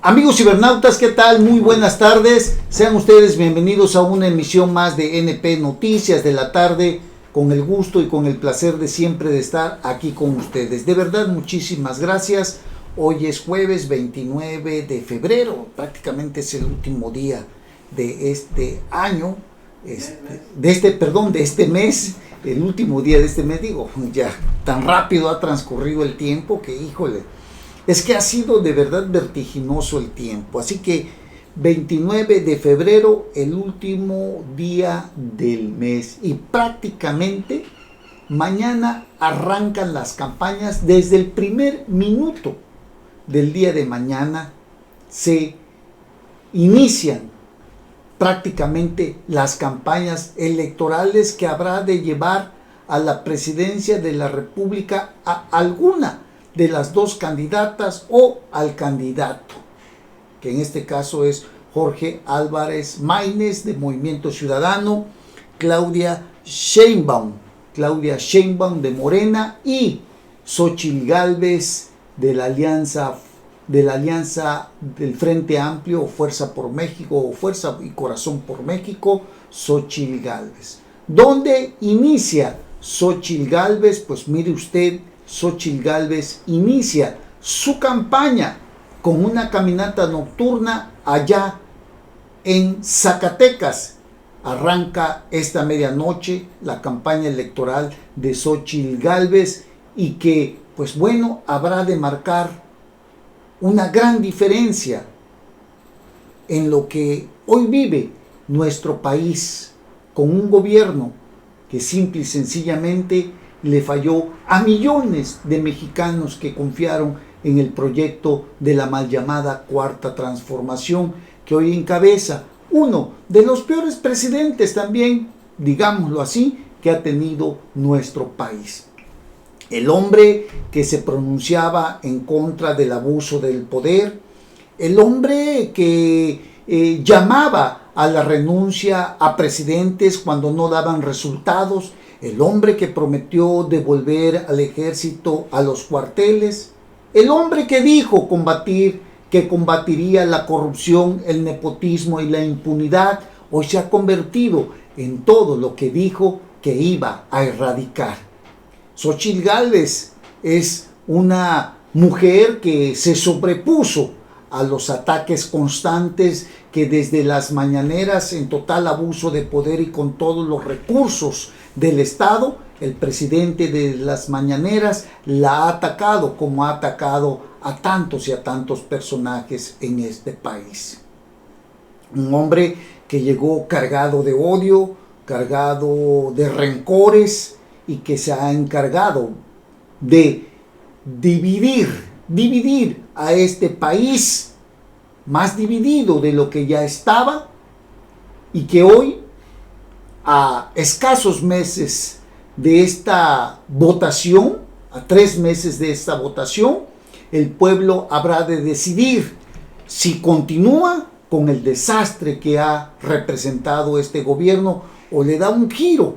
Amigos cibernautas, ¿qué tal? Muy buenas tardes. Sean ustedes bienvenidos a una emisión más de NP Noticias de la tarde, con el gusto y con el placer de siempre de estar aquí con ustedes. De verdad, muchísimas gracias. Hoy es jueves 29 de febrero, prácticamente es el último día de este año, de este mes, el último día de este mes. Digo, ya tan rápido ha transcurrido el tiempo que, híjole, es que ha sido de verdad vertiginoso el tiempo. Así que 29 de febrero, el último día del mes, y prácticamente mañana arrancan las campañas. Desde el primer minuto del día de mañana se inician prácticamente las campañas electorales que habrá de llevar a la presidencia de la República a alguna de las dos candidatas o al candidato, que en este caso es Jorge Álvarez Maínez de Movimiento Ciudadano, Claudia Sheinbaum de Morena y Xóchitl Gálvez de la alianza del Frente Amplio o Fuerza por México o Fuerza y Corazón por México, Xóchitl Gálvez. ¿Dónde inicia Xóchitl Gálvez? Pues mire usted, Xóchitl Gálvez inicia su campaña con una caminata nocturna allá en Zacatecas. Arranca esta medianoche la campaña electoral de Xóchitl Gálvez y que, pues bueno, habrá de marcar una gran diferencia en lo que hoy vive nuestro país, con un gobierno que simple y sencillamente le falló a millones de mexicanos que confiaron en el proyecto de la mal llamada Cuarta Transformación, que hoy encabeza uno de los peores presidentes también, digámoslo así, que ha tenido nuestro país. El hombre que se pronunciaba en contra del abuso del poder, el hombre que llamaba a la renuncia a presidentes cuando no daban resultados, el hombre que prometió devolver al ejército a los cuarteles, el hombre que dijo que combatiría la corrupción, el nepotismo y la impunidad, hoy se ha convertido en todo lo que dijo que iba a erradicar. Xóchitl Gálvez es una mujer que se sobrepuso a los ataques constantes que desde las mañaneras, en total abuso de poder y con todos los recursos del Estado, el presidente de las mañaneras la ha atacado, como ha atacado a tantos y a tantos personajes en este país. Un hombre que llegó cargado de odio, cargado de rencores, y que se ha encargado de dividir a este país, más dividido de lo que ya estaba, y que hoy, a escasos meses de esta votación, a 3 meses de esta votación, el pueblo habrá de decidir si continúa con el desastre que ha representado este gobierno o le da un giro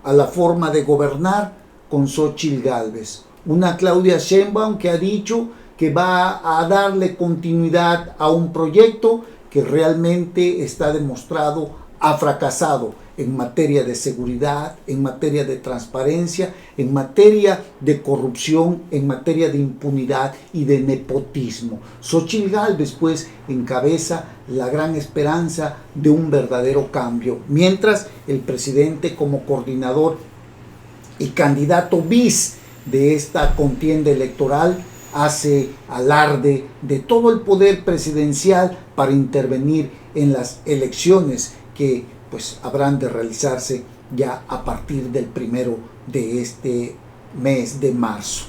a la forma de gobernar con Xóchitl Gálvez. Una Claudia Sheinbaum que ha dicho que va a darle continuidad a un proyecto que realmente está demostrado ha fracasado en materia de seguridad, en materia de transparencia, en materia de corrupción, en materia de impunidad y de nepotismo. Xóchitl Gálvez, pues, encabeza la gran esperanza de un verdadero cambio, mientras el presidente, como coordinador y candidato bis de esta contienda electoral, hace alarde de todo el poder presidencial para intervenir en las elecciones que pues habrán de realizarse ya a partir del 1 de este mes de marzo.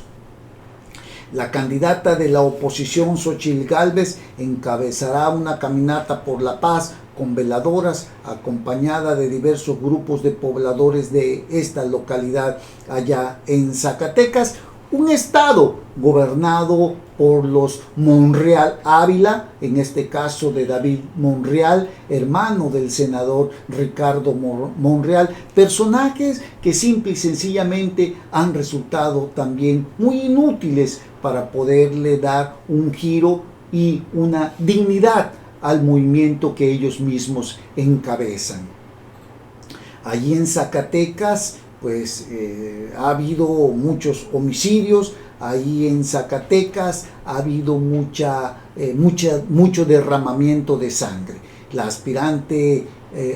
La candidata de la oposición, Xóchitl Gálvez, encabezará una caminata por la paz con veladoras, acompañada de diversos grupos de pobladores de esta localidad allá en Zacatecas, un estado gobernado por los Monreal Ávila, en este caso de David Monreal, hermano del senador Ricardo Monreal, personajes que simple y sencillamente han resultado también muy inútiles para poderle dar un giro y una dignidad al movimiento que ellos mismos encabezan. Allí en Zacatecas, pues ha habido muchos homicidios. Ahí en Zacatecas ha habido mucho derramamiento de sangre. La aspirante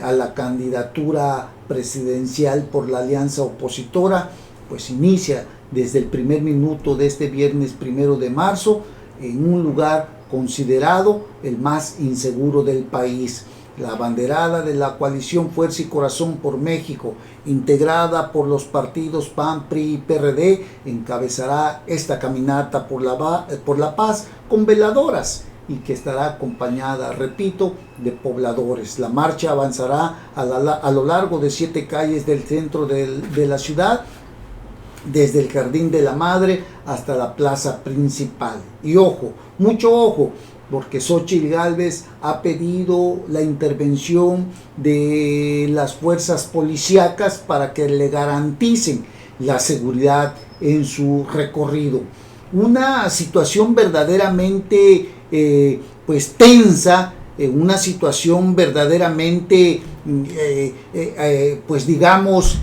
a la candidatura presidencial por la alianza opositora, pues inicia desde el primer minuto de este viernes 1 de marzo en un lugar considerado el más inseguro del país. La abanderada de la coalición Fuerza y Corazón por México, integrada por los partidos PAN, PRI y PRD, encabezará esta caminata por la paz con veladoras y que estará acompañada, repito, de pobladores. La marcha avanzará a lo largo de 7 calles del centro de la ciudad, desde el Jardín de la Madre hasta la plaza principal. Y ojo, mucho ojo, porque Xóchitl Gálvez ha pedido la intervención de las fuerzas policíacas para que le garanticen la seguridad en su recorrido. Una situación verdaderamente pues tensa, una situación verdaderamente pues digamos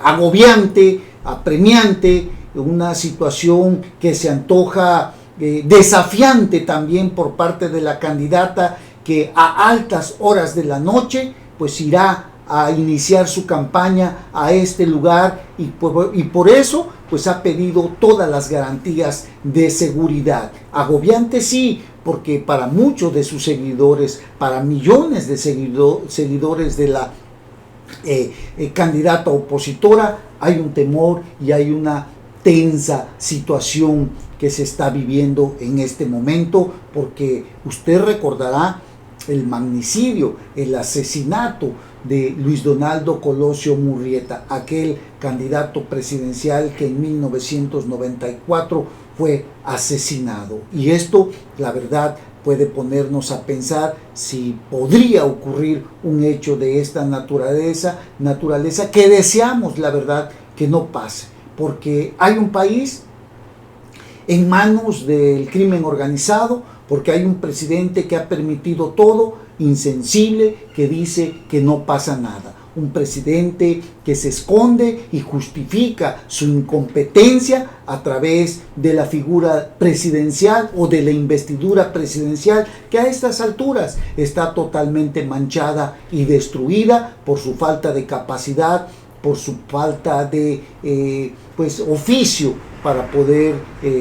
agobiante, apremiante, una situación que se antoja desafiante también por parte de la candidata, que a altas horas de la noche pues irá a iniciar su campaña a este lugar y por eso pues ha pedido todas las garantías de seguridad. Agobiante sí, porque para muchos de sus seguidores, para millones de seguidores de la candidata opositora, hay un temor y hay una tensa situación que se está viviendo en este momento, porque usted recordará el magnicidio, el asesinato de Luis Donaldo Colosio Murrieta, aquel candidato presidencial que en 1994 fue asesinado. Y esto, la verdad, puede ponernos a pensar si podría ocurrir un hecho de esta naturaleza que deseamos, la verdad, que no pase, porque hay un país en manos del crimen organizado, porque hay un presidente que ha permitido todo, insensible, que dice que no pasa nada. Un presidente que se esconde y justifica su incompetencia a través de la figura presidencial o de la investidura presidencial, que a estas alturas está totalmente manchada y destruida por su falta de capacidad, por su falta de oficio para poder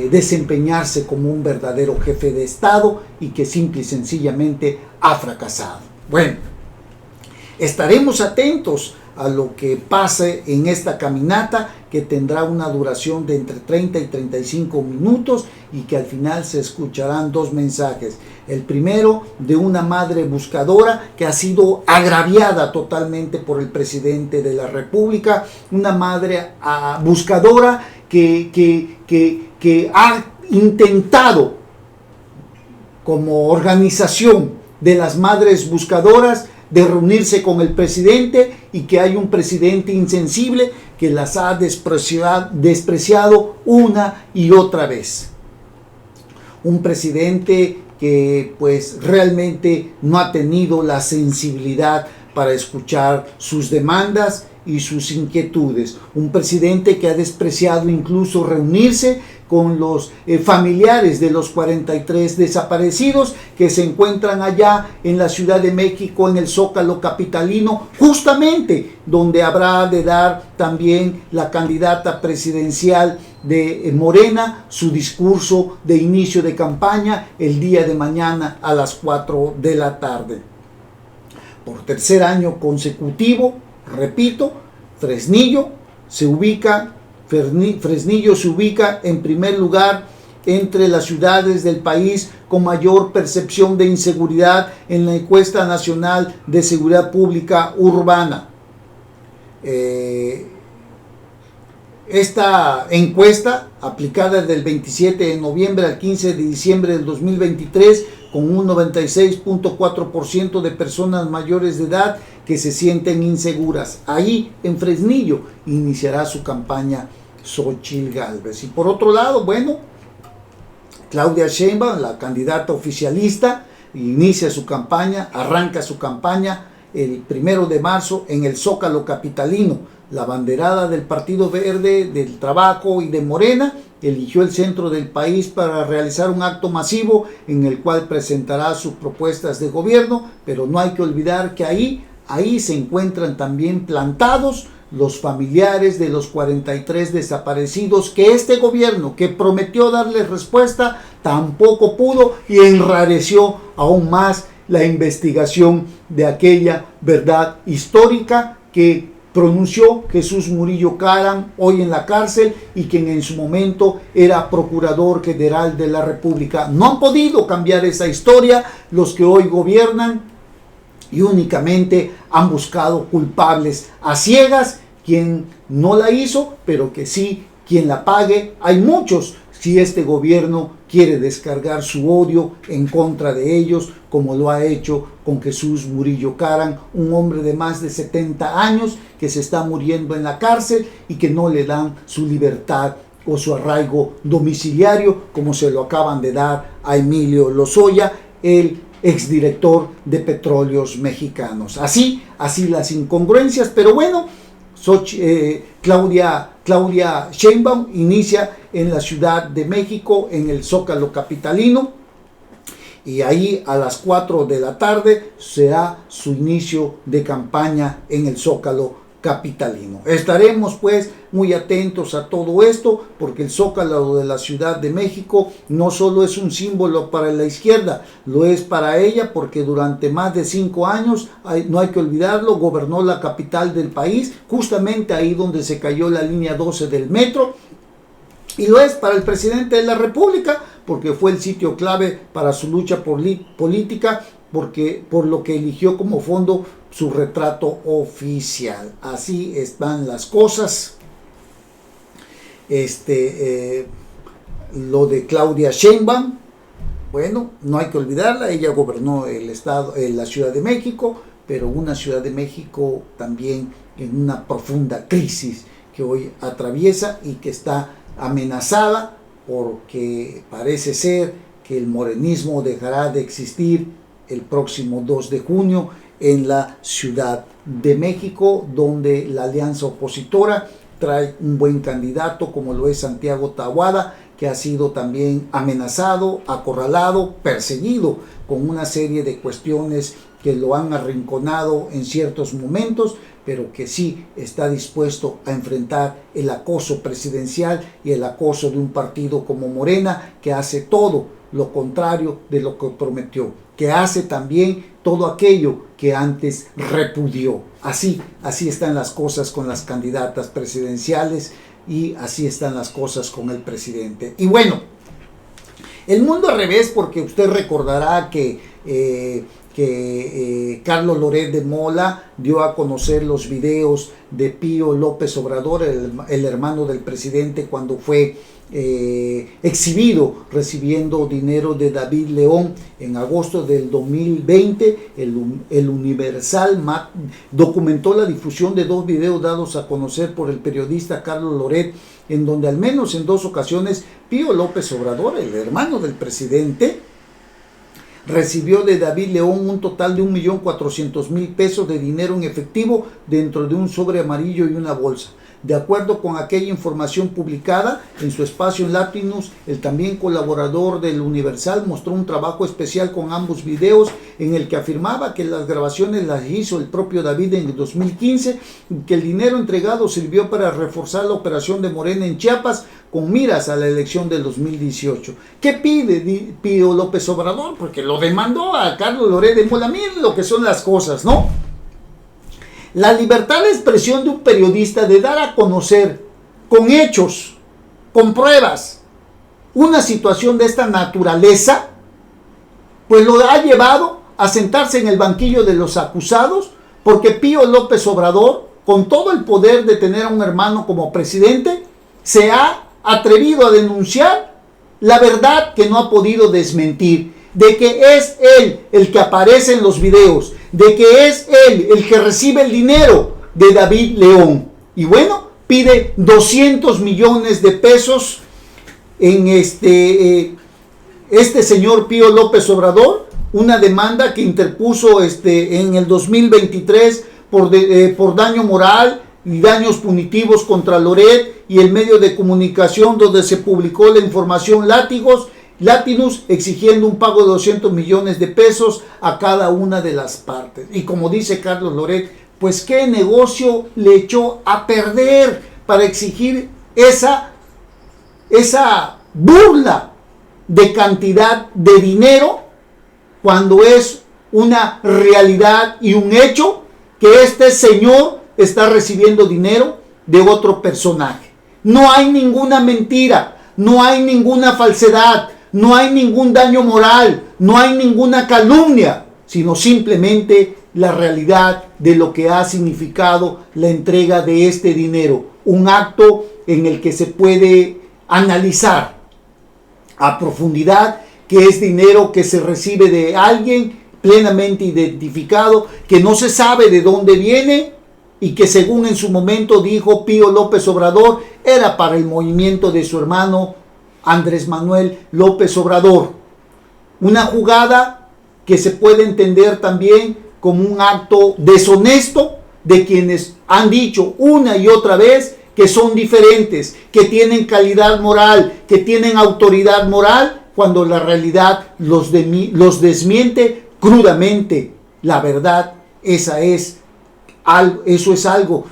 desempeñarse como un verdadero jefe de Estado, y que simple y sencillamente ha fracasado. Bueno, estaremos atentos a lo que pase en esta caminata, que tendrá una duración de entre 30 y 35 minutos y que al final se escucharán 2 mensajes. El primero, de una madre buscadora que ha sido agraviada totalmente por el presidente de la República, una madre buscadora que ha intentado, como organización de las madres buscadoras, de reunirse con el presidente, y que hay un presidente insensible que las ha despreciado una y otra vez. Un presidente que pues realmente no ha tenido la sensibilidad para escuchar sus demandas y sus inquietudes. Un presidente que ha despreciado incluso reunirse con los familiares de los 43 desaparecidos que se encuentran allá en la Ciudad de México, en el Zócalo capitalino, justamente donde habrá de dar también la candidata presidencial de Morena su discurso de inicio de campaña el día de mañana a las 4 de la tarde. Por tercer año consecutivo, repito, Fresnillo se ubica en primer lugar entre las ciudades del país con mayor percepción de inseguridad en la encuesta nacional de seguridad pública urbana. Esta encuesta, aplicada del 27 de noviembre al 15 de diciembre del 2023, con un 96.4% de personas mayores de edad que se sienten inseguras. Ahí, en Fresnillo, iniciará su campaña Xóchitl Gálvez. Y por otro lado, bueno, Claudia Sheinbaum, la candidata oficialista, inicia su campaña, arranca su campaña el 1 de marzo en el Zócalo capitalino. La banderada del Partido Verde, del Trabajo y de Morena eligió el centro del país para realizar un acto masivo en el cual presentará sus propuestas de gobierno, pero no hay que olvidar que ahí se encuentran también plantados los familiares de los 43 desaparecidos que este gobierno, que prometió darles respuesta, tampoco pudo, y enrareció aún más la investigación de aquella verdad histórica que pronunció Jesús Murillo Caram, hoy en la cárcel, y quien en su momento era Procurador General de la República. No han podido cambiar esa historia los que hoy gobiernan, y únicamente han buscado culpables a ciegas, quien no la hizo, pero que sí quien la pague. Hay muchos, si este gobierno quiere descargar su odio en contra de ellos, como lo ha hecho con Jesús Murillo Caram, un hombre de más de 70 años que se está muriendo en la cárcel y que no le dan su libertad o su arraigo domiciliario, como se lo acaban de dar a Emilio Lozoya, el exdirector de Petróleos Mexicanos. Así las incongruencias, pero bueno, Claudia Sheinbaum inicia en la Ciudad de México, en el Zócalo capitalino, y ahí a las 4 de la tarde será su inicio de campaña en el Zócalo capitalino. Estaremos pues muy atentos a todo esto, porque el Zócalo de la Ciudad de México no solo es un símbolo para la izquierda, lo es para ella, porque durante más de 5 años, no hay que olvidarlo, gobernó la capital del país, justamente ahí donde se cayó la línea 12 del metro, y lo es para el presidente de la República, porque fue el sitio clave para su lucha política, por lo que eligió como fondo su retrato oficial. Así están las cosas. Lo de Claudia Sheinbaum, bueno, no hay que olvidarla, ella gobernó el estado, la Ciudad de México, pero una Ciudad de México también en una profunda crisis que hoy atraviesa y que está amenazada, porque parece ser que el morenismo dejará de existir el próximo 2 de junio en la Ciudad de México, donde la alianza opositora trae un buen candidato como lo es Santiago Tabuada, que ha sido también amenazado, acorralado, perseguido con una serie de cuestiones que lo han arrinconado en ciertos momentos, pero que sí está dispuesto a enfrentar el acoso presidencial y el acoso de un partido como Morena, que hace todo lo contrario de lo que prometió, que hace también todo aquello que antes repudió. Así están las cosas con las candidatas presidenciales y así están las cosas con el presidente. Y bueno, el mundo al revés, porque usted recordará que Carlos Loret de Mola dio a conocer los videos de Pío López Obrador, el hermano del presidente, cuando fue exhibido recibiendo dinero de David León en agosto del 2020. El Universal documentó la difusión de 2 videos dados a conocer por el periodista Carlos Loret, en donde al menos en 2 ocasiones Pío López Obrador, el hermano del presidente, recibió de David León un total de 1.400.000 pesos de dinero en efectivo dentro de un sobre amarillo y una bolsa. De acuerdo con aquella información publicada en su espacio en Latinus, el también colaborador del Universal mostró un trabajo especial con ambos videos, en el que afirmaba que las grabaciones las hizo el propio David en el 2015, que el dinero entregado sirvió para reforzar la operación de Morena en Chiapas con miras a la elección del 2018. ¿Qué pide Pío López Obrador? Porque lo demandó a Carlos Loret de Mola. Miren lo que son las cosas, ¿no? La libertad de expresión de un periodista de dar a conocer con hechos, con pruebas, una situación de esta naturaleza, pues lo ha llevado a sentarse en el banquillo de los acusados, porque Pío López Obrador, con todo el poder de tener a un hermano como presidente, se ha atrevido a denunciar la verdad que no ha podido desmentir, de que es él el que aparece en los videos, de que es él el que recibe el dinero de David León. Y bueno, pide 200 millones de pesos en este señor Pío López Obrador una demanda que interpuso en el 2023 por daño moral y daños punitivos contra Loret y el medio de comunicación donde se publicó la información Latinus, exigiendo un pago de 200 millones de pesos a cada una de las partes. Y como dice Carlos Loret, pues qué negocio le echó a perder para exigir esa burla de cantidad de dinero, cuando es una realidad y un hecho que este señor está recibiendo dinero de otro personaje. No hay ninguna mentira, no hay ninguna falsedad, no hay ningún daño moral, no hay ninguna calumnia, sino simplemente la realidad de lo que ha significado la entrega de este dinero. Un acto en el que se puede analizar a profundidad que es dinero que se recibe de alguien plenamente identificado, que no se sabe de dónde viene y que, según en su momento dijo Pío López Obrador, era para el movimiento de su hermano Andrés Manuel López Obrador. Una jugada que se puede entender también como un acto deshonesto de quienes han dicho una y otra vez que son diferentes, que tienen calidad moral, que tienen autoridad moral, cuando la realidad los desmiente crudamente. La verdad, eso es algo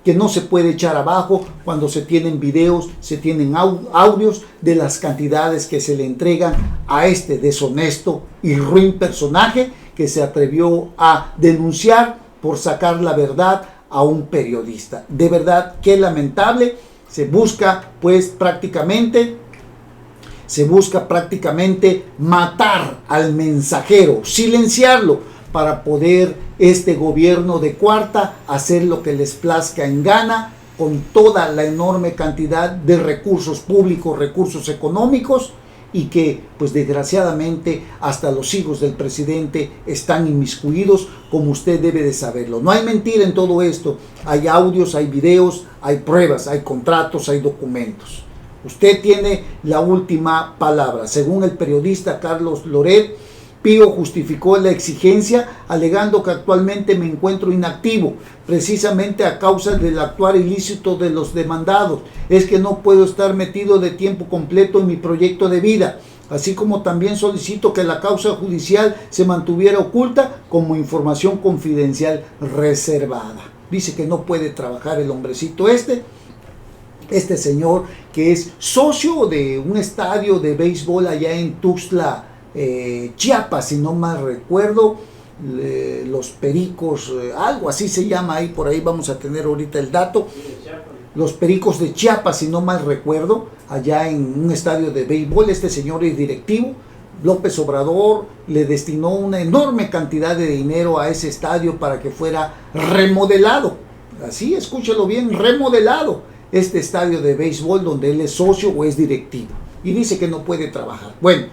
que no se puede echar abajo cuando se tienen videos, se tienen audios de las cantidades que se le entregan a este deshonesto y ruin personaje que se atrevió a denunciar por sacar la verdad a un periodista. De verdad, qué lamentable. Se busca prácticamente matar al mensajero, silenciarlo, para poder este gobierno de cuarta hacer lo que les plazca en gana con toda la enorme cantidad de recursos públicos, recursos económicos, y que pues desgraciadamente hasta los hijos del presidente están inmiscuidos, como usted debe de saberlo. No hay mentira en todo esto, hay audios, hay videos, hay pruebas, hay contratos, hay documentos. Usted tiene la última palabra. Según el periodista Carlos Loret, Pío justificó la exigencia alegando que actualmente me encuentro inactivo, precisamente a causa del actuar ilícito de los demandados. Es que no puedo estar metido de tiempo completo en mi proyecto de vida, así como también solicito que la causa judicial se mantuviera oculta como información confidencial reservada. Dice que no puede trabajar el hombrecito este señor, que es socio de un estadio de béisbol allá en Tuxtla, Chiapas, si no mal recuerdo, los Pericos, algo así se llama ahí, por ahí vamos a tener ahorita el dato, los Pericos de Chiapas, si no mal recuerdo, allá en un estadio de béisbol. Este señor es directivo. López Obrador le destinó una enorme cantidad de dinero a ese estadio para que fuera remodelado, así, escúchelo bien, remodelado este estadio de béisbol donde él es socio o es directivo, y dice que no puede trabajar. Bueno,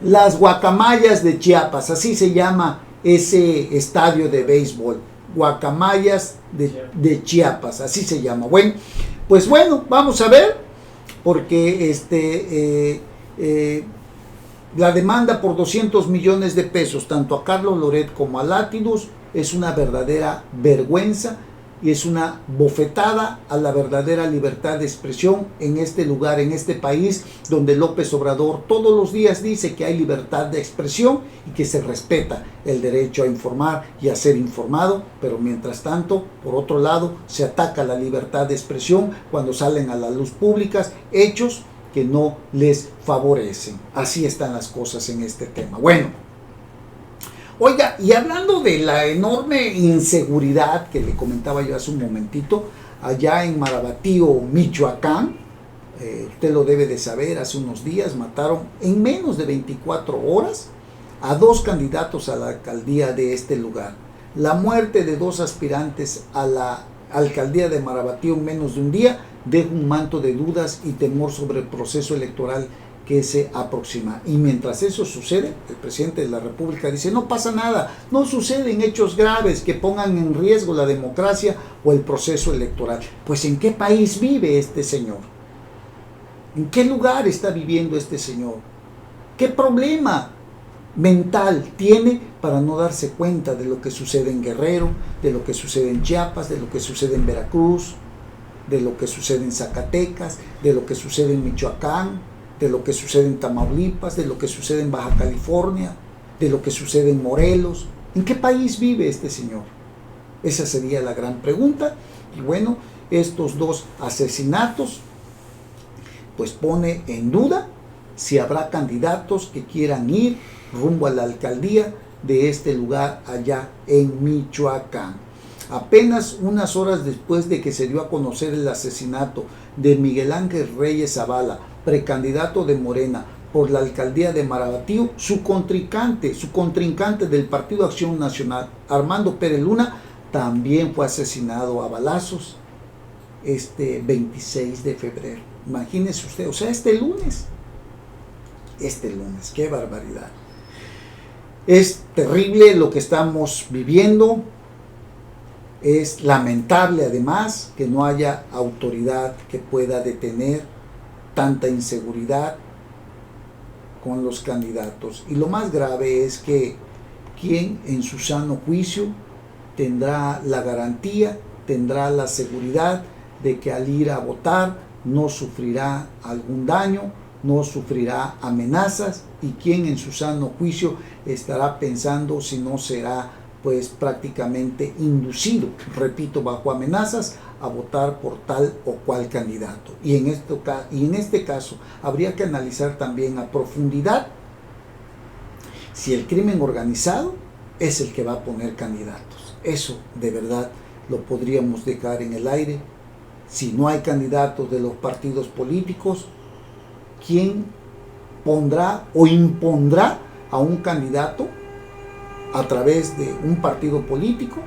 las Guacamayas de Chiapas, así se llama ese estadio de béisbol, Guacamayas de Chiapas, así se llama. Bueno, pues bueno, vamos a ver, porque la demanda por 200 millones de pesos, tanto a Carlos Loret como a Latinus, es una verdadera vergüenza y es una bofetada a la verdadera libertad de expresión en este lugar, en este país, donde López Obrador todos los días dice que hay libertad de expresión y que se respeta el derecho a informar y a ser informado, pero mientras tanto, por otro lado, se ataca la libertad de expresión cuando salen a la luz públicas hechos que no les favorecen. Así están las cosas en este tema. Bueno, oiga, y hablando de la enorme inseguridad que le comentaba yo hace un momentito, allá en Marabatío, Michoacán, usted lo debe de saber, hace unos días mataron en menos de 24 horas a 2 candidatos a la alcaldía de este lugar. La muerte de 2 aspirantes a la alcaldía de Marabatío en menos de un día deja un manto de dudas y temor sobre el proceso electoral que se aproxima. Y mientras eso sucede, el presidente de la República dice: no pasa nada, no suceden hechos graves que pongan en riesgo la democracia o el proceso electoral. Pues ¿en qué país vive este señor? ¿En qué lugar está viviendo este señor? ¿Qué problema mental tiene para no darse cuenta de lo que sucede en Guerrero, de lo que sucede en Chiapas, de lo que sucede en Veracruz, de lo que sucede en Zacatecas, de lo que sucede en Michoacán, de lo que sucede en Tamaulipas, de lo que sucede en Baja California, de lo que sucede en Morelos? ¿En qué país vive este señor? Esa sería la gran pregunta. Y bueno, estos dos asesinatos pues pone en duda si habrá candidatos que quieran ir rumbo a la alcaldía de este lugar allá en Michoacán. Apenas unas horas después de que se dio a conocer el asesinato de Miguel Ángel Reyes Zavala, precandidato de Morena por la alcaldía de Marabatío, su contrincante del Partido Acción Nacional, Armando Pérez Luna, también fue asesinado a balazos este 26 de febrero. Imagínese usted, o sea, este lunes, qué barbaridad. Es terrible lo que estamos viviendo. Es lamentable además que no haya autoridad que pueda detener tanta inseguridad con los candidatos. Y lo más grave es que quien en su sano juicio tendrá la garantía, tendrá la seguridad de que al ir a votar no sufrirá algún daño, no sufrirá amenazas, y quien en su sano juicio estará pensando si no será pues prácticamente inducido, repito, bajo amenazas a votar por tal o cual candidato. Y en este caso habría que analizar también a profundidad si el crimen organizado es el que va a poner candidatos. Eso de verdad lo podríamos dejar en el aire. Si no hay candidatos de los partidos políticos, ¿quién pondrá o impondrá a un candidato a través de un partido político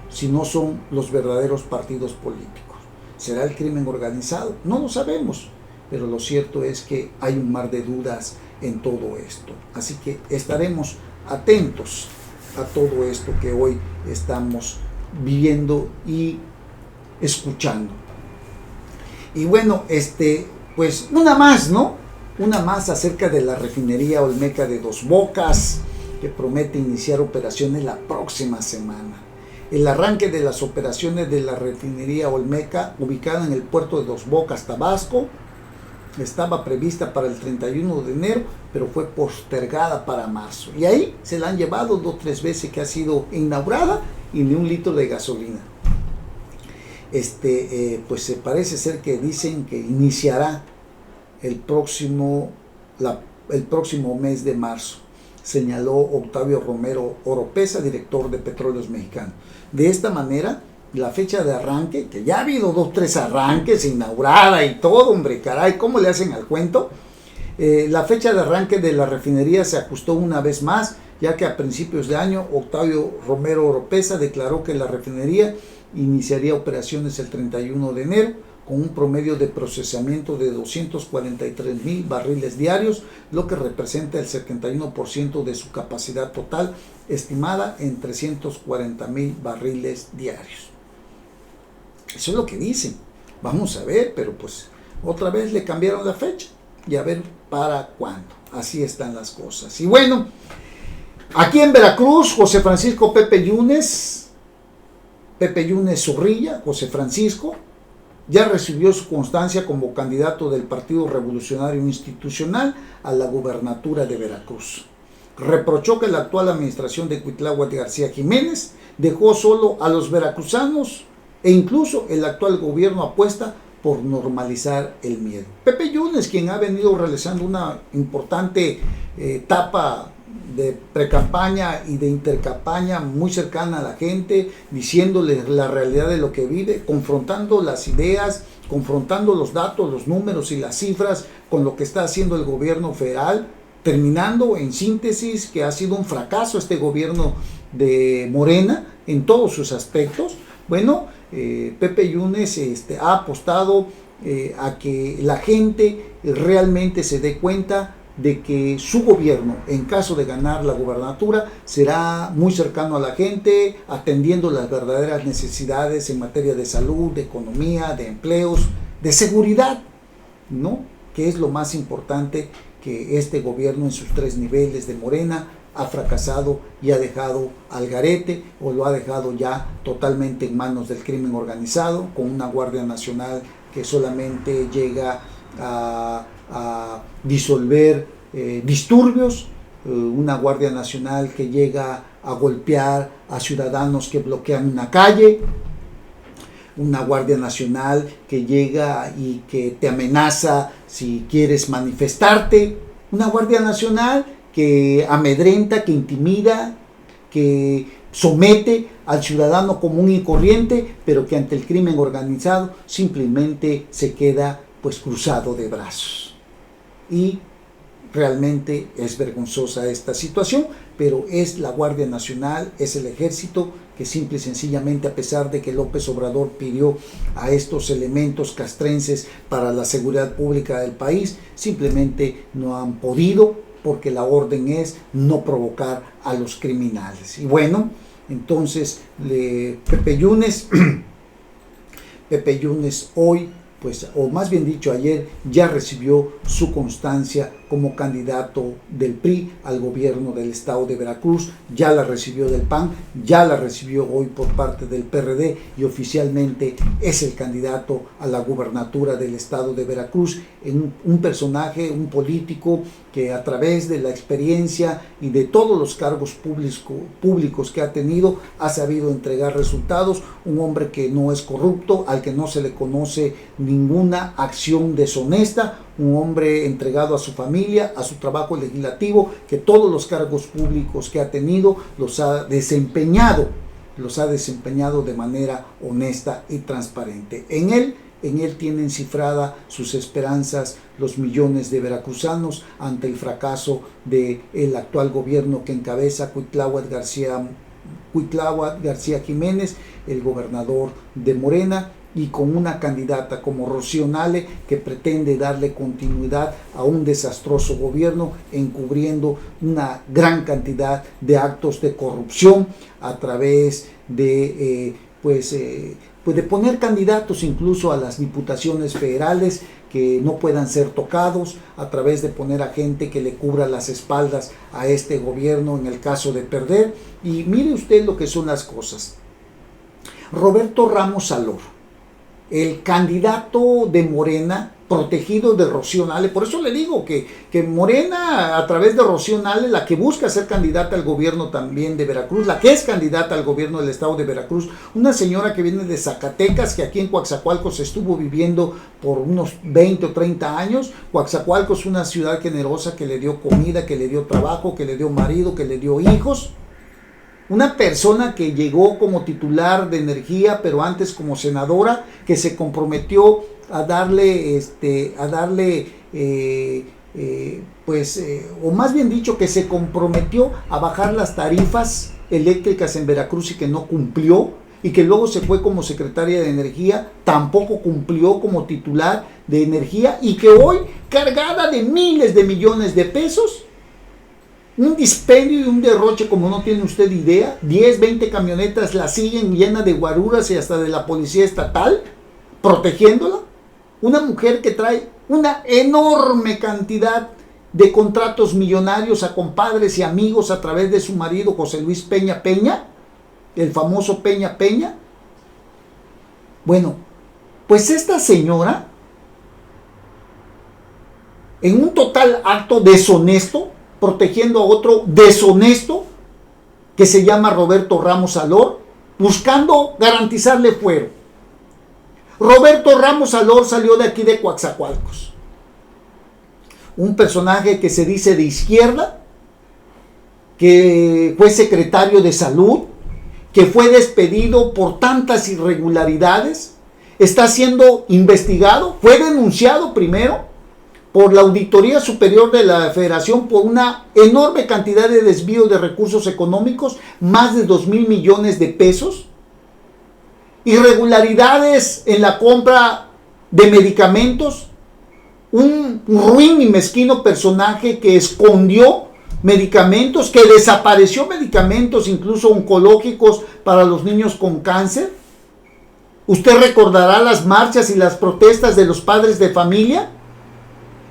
si no son los verdaderos partidos políticos? ¿Será el crimen organizado? No lo sabemos, pero lo cierto es que hay un mar de dudas en todo esto. Así que estaremos atentos a todo esto que hoy estamos viviendo y escuchando. Y bueno, pues una más, ¿no? Una más acerca de la refinería Olmeca de Dos Bocas, que promete iniciar operaciones la próxima semana. El arranque de las operaciones de la refinería Olmeca, ubicada en el puerto de Dos Bocas, Tabasco, estaba prevista para el 31 de enero, pero fue postergada para marzo. Y ahí se la han llevado 2 o 3 veces que ha sido inaugurada y ni un litro de gasolina. Pues se parece ser que dicen que iniciará el próximo mes de marzo, señaló Octavio Romero Oropesa, director de Petróleos Mexicanos. De esta manera, la fecha de arranque, que ya ha habido 2 o 3 arranques, inaugurada y todo, hombre, caray, ¿cómo le hacen al cuento? La fecha de arranque de la refinería se ajustó una vez más, ya que a principios de año Octavio Romero Oropesa declaró que la refinería iniciaría operaciones el 31 de enero, con un promedio de procesamiento de 243,000 barriles diarios, lo que representa el 71% de su capacidad total, estimada en 340,000 barriles diarios. Eso es lo que dicen. Vamos a ver, pero pues otra vez le cambiaron la fecha y a ver para cuándo. Así están las cosas. Y bueno, aquí en Veracruz, José Francisco Pepe Yunes Zorrilla, José Francisco, ya recibió su constancia como candidato del Partido Revolucionario Institucional a la gubernatura de Veracruz. Reprochó que la actual administración de Cuitláhuac García Jiménez dejó solo a los veracruzanos e incluso el actual gobierno apuesta por normalizar el miedo. Pepe Yunes, quien ha venido realizando una importante etapa de precampaña y de intercampaña muy cercana a la gente, diciéndoles la realidad de lo que vive, confrontando las ideas, confrontando los datos, los números y las cifras con lo que está haciendo el gobierno federal, terminando en síntesis que ha sido un fracaso este gobierno de Morena en todos sus aspectos. Bueno, Pepe Yunes ha apostado a que la gente realmente se dé cuenta de que su gobierno, en caso de ganar la gubernatura, será muy cercano a la gente, atendiendo las verdaderas necesidades en materia de salud, de economía, de empleos, de seguridad, ¿no? Que es lo más importante que este gobierno en sus 3 niveles de Morena ha fracasado y ha dejado al garete, o lo ha dejado ya totalmente en manos del crimen organizado, con una Guardia Nacional que solamente llega a disolver disturbios, una Guardia Nacional que llega a golpear a ciudadanos que bloquean una calle, una Guardia Nacional que llega y que te amenaza si quieres manifestarte, una Guardia Nacional que amedrenta, que intimida, que somete al ciudadano común y corriente, pero que ante el crimen organizado simplemente se queda pues cruzado de brazos. Y realmente es vergonzosa esta situación, pero es la Guardia Nacional, es el Ejército que simple y sencillamente, a pesar de que López Obrador pidió a estos elementos castrenses para la seguridad pública del país, simplemente no han podido, porque la orden es no provocar a los criminales. Y bueno, entonces Pepe Yunes hoy, pues, o más bien dicho ayer, ya recibió su constancia como candidato del PRI al gobierno del estado de Veracruz, ya la recibió del PAN, ya la recibió hoy por parte del PRD y oficialmente es el candidato a la gubernatura del estado de Veracruz, en un personaje, un político que a través de la experiencia y de todos los cargos públicos que ha tenido, ha sabido entregar resultados, un hombre que no es corrupto, al que no se le conoce ninguna acción deshonesta, un hombre entregado a su familia, a su trabajo legislativo, que todos los cargos públicos que ha tenido los ha desempeñado de manera honesta y transparente. En él tienen cifrada sus esperanzas los millones de veracruzanos ante el fracaso del actual gobierno que encabeza Cuitláhuac García Jiménez, el gobernador de Morena, y con una candidata como Rocío Nale, que pretende darle continuidad a un desastroso gobierno, encubriendo una gran cantidad de actos de corrupción a través de de poner candidatos incluso a las diputaciones federales que no puedan ser tocados, a través de poner a gente que le cubra las espaldas a este gobierno en el caso de perder. Y mire usted lo que son las cosas. Roberto Ramos Salor, el candidato de Morena, protegido de Rocío Nale, por eso le digo que Morena, a través de Rocío Nale, la que busca ser candidata al gobierno también de Veracruz, la que es candidata al gobierno del estado de Veracruz, una señora que viene de Zacatecas, que aquí en Coatzacoalcos estuvo viviendo por unos 20 o 30 años. Coatzacoalcos es una ciudad generosa que le dio comida, que le dio trabajo, que le dio marido, que le dio hijos. Una persona que llegó como titular de energía, pero antes como senadora, que se comprometió a darle, o más bien dicho, que se comprometió a bajar las tarifas eléctricas en Veracruz y que no cumplió, y que luego se fue como secretaria de energía, tampoco cumplió como titular de energía, y que hoy, cargada de miles de millones de pesos, un dispendio y un derroche como no tiene usted idea, 10, 20 camionetas la siguen llenas de guaruras y hasta de la policía estatal, protegiéndola. Una mujer que trae una enorme cantidad de contratos millonarios a compadres y amigos a través de su marido José Luis Peña Peña, el famoso Peña Peña. Bueno, pues esta señora, en un total acto deshonesto, protegiendo a otro deshonesto que se llama Roberto Ramos Salor, buscando garantizarle fuero. Roberto Ramos Salor salió de aquí de Coatzacoalcos, un personaje que se dice de izquierda, que fue secretario de salud, que fue despedido por tantas irregularidades, está siendo investigado, fue denunciado primero por la Auditoría Superior de la Federación por una enorme cantidad de desvío de recursos económicos, más de 2,000 millones de pesos, irregularidades en la compra de medicamentos, un ruin y mezquino personaje que escondió medicamentos, que desapareció medicamentos incluso oncológicos para los niños con cáncer. Usted recordará las marchas y las protestas de los padres de familia,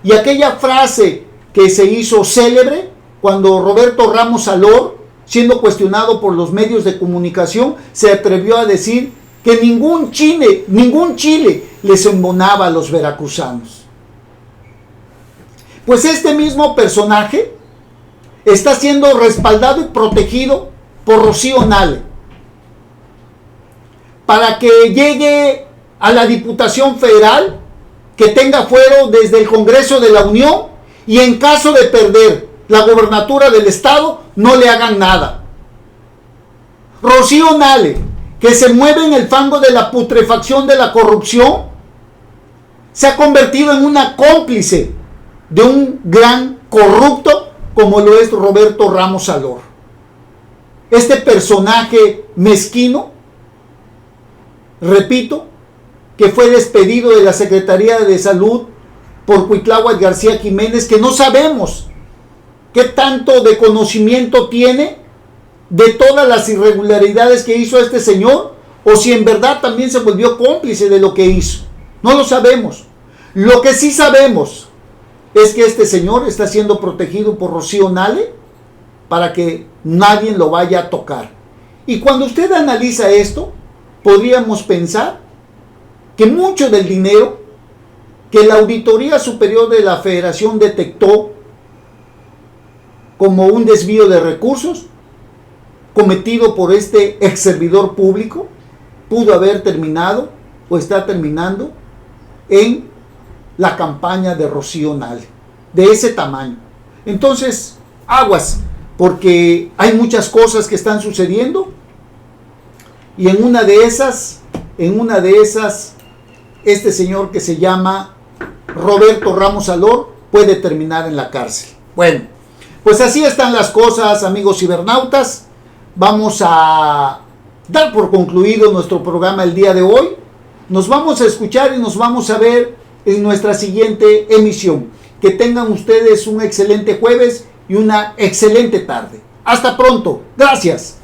y aquella frase que se hizo célebre cuando Roberto Ramos Alor, siendo cuestionado por los medios de comunicación, se atrevió a decir que ningún chile les embonaba a los veracruzanos. Pues este mismo personaje está siendo respaldado y protegido por Rocío Nale para que llegue a la Diputación Federal, que tenga fuero desde el Congreso de la Unión, y en caso de perder la gobernatura del estado, no le hagan nada. Rocío Nale, que se mueve en el fango de la putrefacción de la corrupción, se ha convertido en una cómplice de un gran corrupto como lo es Roberto Ramos Alor. Este personaje mezquino, repito, que fue despedido de la Secretaría de Salud por Cuitláhuac García Jiménez, que no sabemos qué tanto de conocimiento tiene de todas las irregularidades que hizo este señor, o si en verdad también se volvió cómplice de lo que hizo. No lo sabemos. Lo que sí sabemos es que este señor está siendo protegido por Rocío Nale para que nadie lo vaya a tocar. Y cuando usted analiza esto, podríamos pensar que mucho del dinero que la Auditoría Superior de la Federación detectó como un desvío de recursos cometido por este ex servidor público pudo haber terminado o está terminando en la campaña de Rocío Nale, de ese tamaño. Entonces, aguas, porque hay muchas cosas que están sucediendo, y en una de esas, este señor que se llama Roberto Ramos Alor puede terminar en la cárcel. Bueno, pues así están las cosas, amigos cibernautas. Vamos a dar por concluido nuestro programa el día de hoy. Nos vamos a escuchar y nos vamos a ver en nuestra siguiente emisión. Que tengan ustedes un excelente jueves y una excelente tarde. Hasta pronto. Gracias.